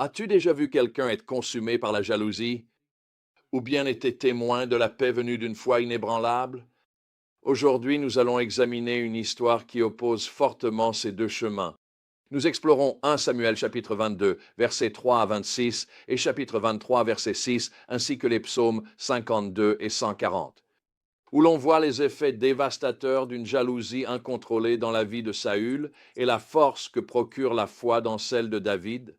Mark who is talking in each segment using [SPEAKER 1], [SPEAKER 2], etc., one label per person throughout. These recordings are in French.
[SPEAKER 1] As-tu déjà vu quelqu'un être consumé par la jalousie, ou bien été témoin de la paix venue d'une foi inébranlable? Aujourd'hui, nous allons examiner une histoire qui oppose fortement ces deux chemins. Nous explorons 1 Samuel chapitre 22, versets 3 à 26 et chapitre 23, verset 6, ainsi que les psaumes 52 et 140, où l'on voit les effets dévastateurs d'une jalousie incontrôlée dans la vie de Saül et la force que procure la foi dans celle de David.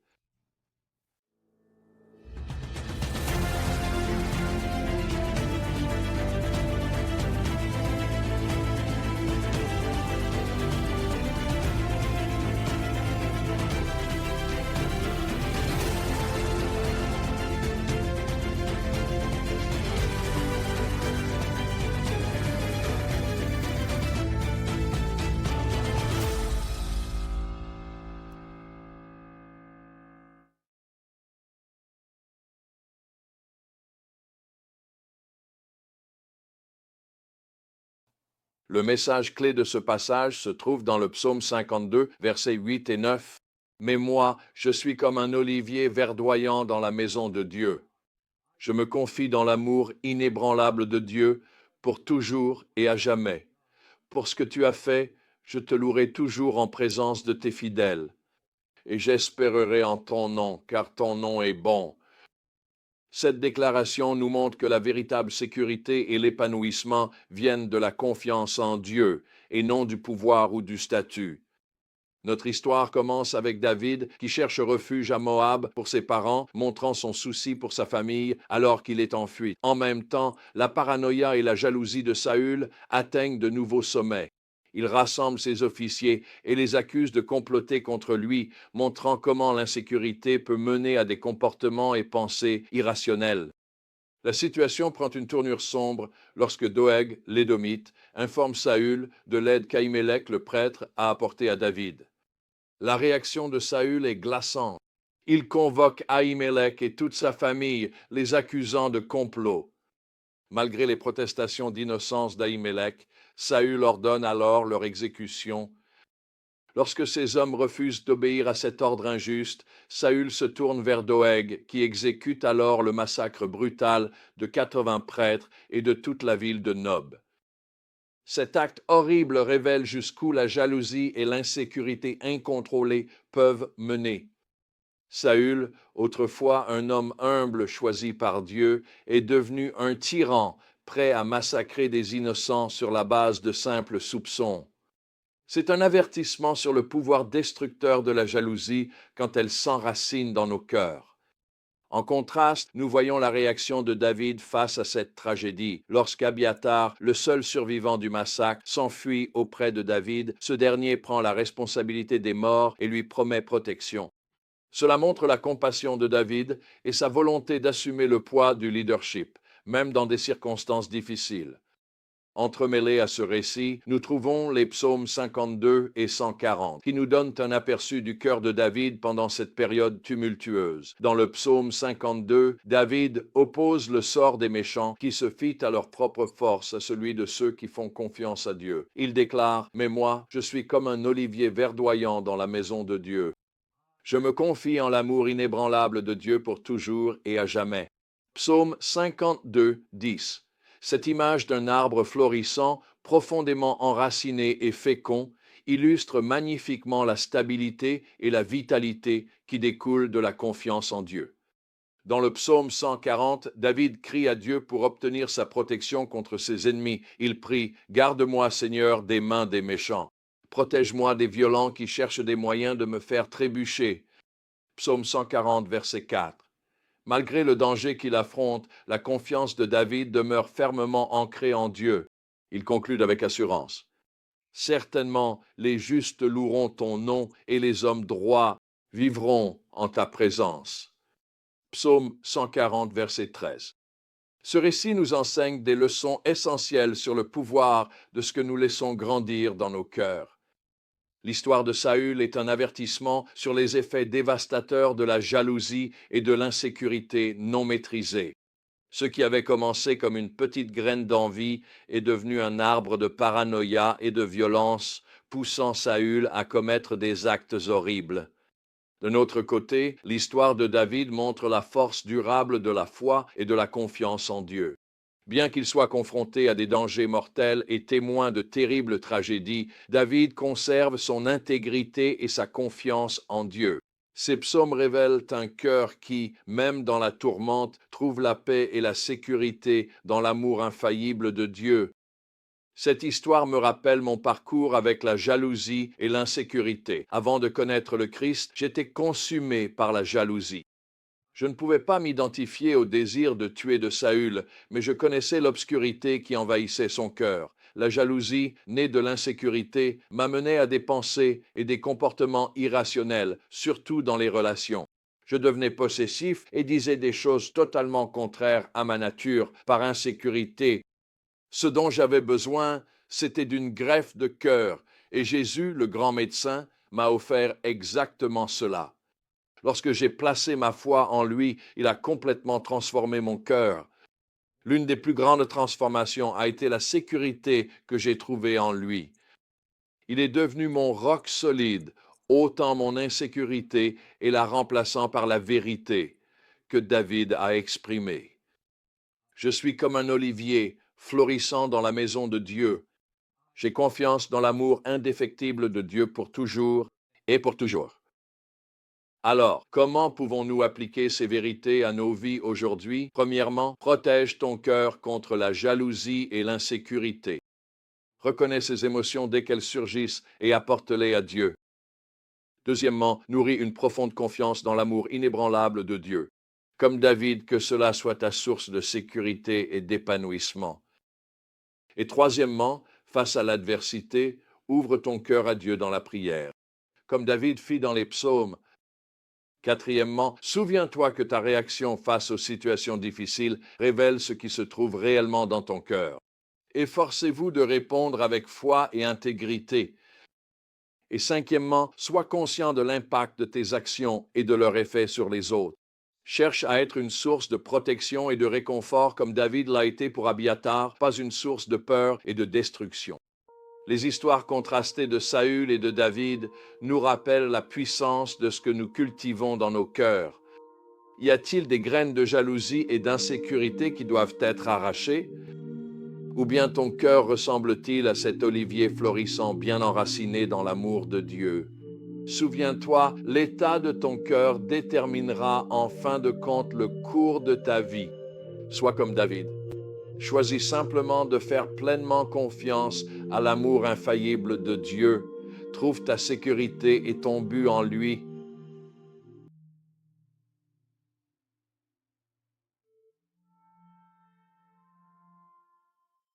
[SPEAKER 1] Le message clé de ce passage se trouve dans le psaume 52, versets 8 et 9. Mais moi, je suis comme un olivier verdoyant dans la maison de Dieu. Je me confie dans l'amour inébranlable de Dieu pour toujours et à jamais. Pour ce que tu as fait, je te louerai toujours en présence de tes fidèles. Et j'espérerai en ton nom, car ton nom est bon. Cette déclaration nous montre que la véritable sécurité et l'épanouissement viennent de la confiance en Dieu et non du pouvoir ou du statut. Notre histoire commence avec David qui cherche refuge à Moab pour ses parents, montrant son souci pour sa famille alors qu'il est en fuite. En même temps, la paranoïa et la jalousie de Saül atteignent de nouveaux sommets. Il rassemble ses officiers et les accuse de comploter contre lui, montrant comment l'insécurité peut mener à des comportements et pensées irrationnels. La situation prend une tournure sombre lorsque Doeg, l'Édomite, informe Saül de l'aide qu'Ahimelech, le prêtre, a apportée à David. La réaction de Saül est glaçante. Il convoque Ahimelech et toute sa famille, les accusant de complot. Malgré les protestations d'innocence d'Ahimelech, Saül ordonne alors leur exécution. Lorsque ces hommes refusent d'obéir à cet ordre injuste, Saül se tourne vers Doeg, qui exécute alors le massacre brutal de 80 prêtres et de toute la ville de Nob. Cet acte horrible révèle jusqu'où la jalousie et l'insécurité incontrôlée peuvent mener. Saül, autrefois un homme humble choisi par Dieu, est devenu un tyran, prêt à massacrer des innocents sur la base de simples soupçons. C'est un avertissement sur le pouvoir destructeur de la jalousie quand elle s'enracine dans nos cœurs. En contraste, nous voyons la réaction de David face à cette tragédie. Lorsqu'Abiathar, le seul survivant du massacre, s'enfuit auprès de David, ce dernier prend la responsabilité des morts et lui promet protection. Cela montre la compassion de David et sa volonté d'assumer le poids du leadership, même dans des circonstances difficiles. Entremêlés à ce récit, nous trouvons les psaumes 52 et 140, qui nous donnent un aperçu du cœur de David pendant cette période tumultueuse. Dans le psaume 52, David oppose le sort des méchants qui se fient à leur propre force à celui de ceux qui font confiance à Dieu. Il déclare « Mais moi, je suis comme un olivier verdoyant dans la maison de Dieu. Je me confie en l'amour inébranlable de Dieu pour toujours et à jamais. » Psaume 52, 10. Cette image d'un arbre florissant, profondément enraciné et fécond, illustre magnifiquement la stabilité et la vitalité qui découlent de la confiance en Dieu. Dans le psaume 140, David crie à Dieu pour obtenir sa protection contre ses ennemis. Il prie « Garde-moi, Seigneur, des mains des méchants. Protège-moi des violents qui cherchent des moyens de me faire trébucher. » Psaume 140, verset 4. Malgré le danger qu'il affronte, la confiance de David demeure fermement ancrée en Dieu. Il conclut avec assurance. Certainement, les justes loueront ton nom et les hommes droits vivront en ta présence. Psaume 140, verset 13. Ce récit nous enseigne des leçons essentielles sur le pouvoir de ce que nous laissons grandir dans nos cœurs. L'histoire de Saül est un avertissement sur les effets dévastateurs de la jalousie et de l'insécurité non maîtrisée. Ce qui avait commencé comme une petite graine d'envie est devenu un arbre de paranoïa et de violence, poussant Saül à commettre des actes horribles. D'un autre côté, l'histoire de David montre la force durable de la foi et de la confiance en Dieu. Bien qu'il soit confronté à des dangers mortels et témoin de terribles tragédies, David conserve son intégrité et sa confiance en Dieu. Ces psaumes révèlent un cœur qui, même dans la tourmente, trouve la paix et la sécurité dans l'amour infaillible de Dieu. Cette histoire me rappelle mon parcours avec la jalousie et l'insécurité. Avant de connaître le Christ, j'étais consumé par la jalousie. Je ne pouvais pas m'identifier au désir de tuer de Saül, mais je connaissais l'obscurité qui envahissait son cœur. La jalousie, née de l'insécurité, m'amenait à des pensées et des comportements irrationnels, surtout dans les relations. Je devenais possessif et disais des choses totalement contraires à ma nature par insécurité. Ce dont j'avais besoin, c'était d'une greffe de cœur, et Jésus, le grand médecin, m'a offert exactement cela. Lorsque j'ai placé ma foi en lui, il a complètement transformé mon cœur. L'une des plus grandes transformations a été la sécurité que j'ai trouvée en lui. Il est devenu mon roc solide, ôtant mon insécurité et la remplaçant par la vérité que David a exprimée. Je suis comme un olivier florissant dans la maison de Dieu. J'ai confiance dans l'amour indéfectible de Dieu pour toujours et pour toujours. Alors, comment pouvons-nous appliquer ces vérités à nos vies aujourd'hui? Premièrement, protège ton cœur contre la jalousie et l'insécurité. Reconnais ces émotions dès qu'elles surgissent et apporte-les à Dieu. Deuxièmement, nourris une profonde confiance dans l'amour inébranlable de Dieu. Comme David, que cela soit ta source de sécurité et d'épanouissement. Et troisièmement, face à l'adversité, ouvre ton cœur à Dieu dans la prière. Comme David fit dans les psaumes. Quatrièmement, souviens-toi que ta réaction face aux situations difficiles révèle ce qui se trouve réellement dans ton cœur. Efforcez-vous de répondre avec foi et intégrité. Et cinquièmement, sois conscient de l'impact de tes actions et de leur effet sur les autres. Cherche à être une source de protection et de réconfort comme David l'a été pour Abiathar, pas une source de peur et de destruction. Les histoires contrastées de Saül et de David nous rappellent la puissance de ce que nous cultivons dans nos cœurs. Y a-t-il des graines de jalousie et d'insécurité qui doivent être arrachées? Ou bien ton cœur ressemble-t-il à cet olivier florissant bien enraciné dans l'amour de Dieu? Souviens-toi, l'état de ton cœur déterminera en fin de compte le cours de ta vie. Sois comme David. Choisis simplement de faire pleinement confiance à l'amour infaillible de Dieu. Trouve ta sécurité et ton but en lui.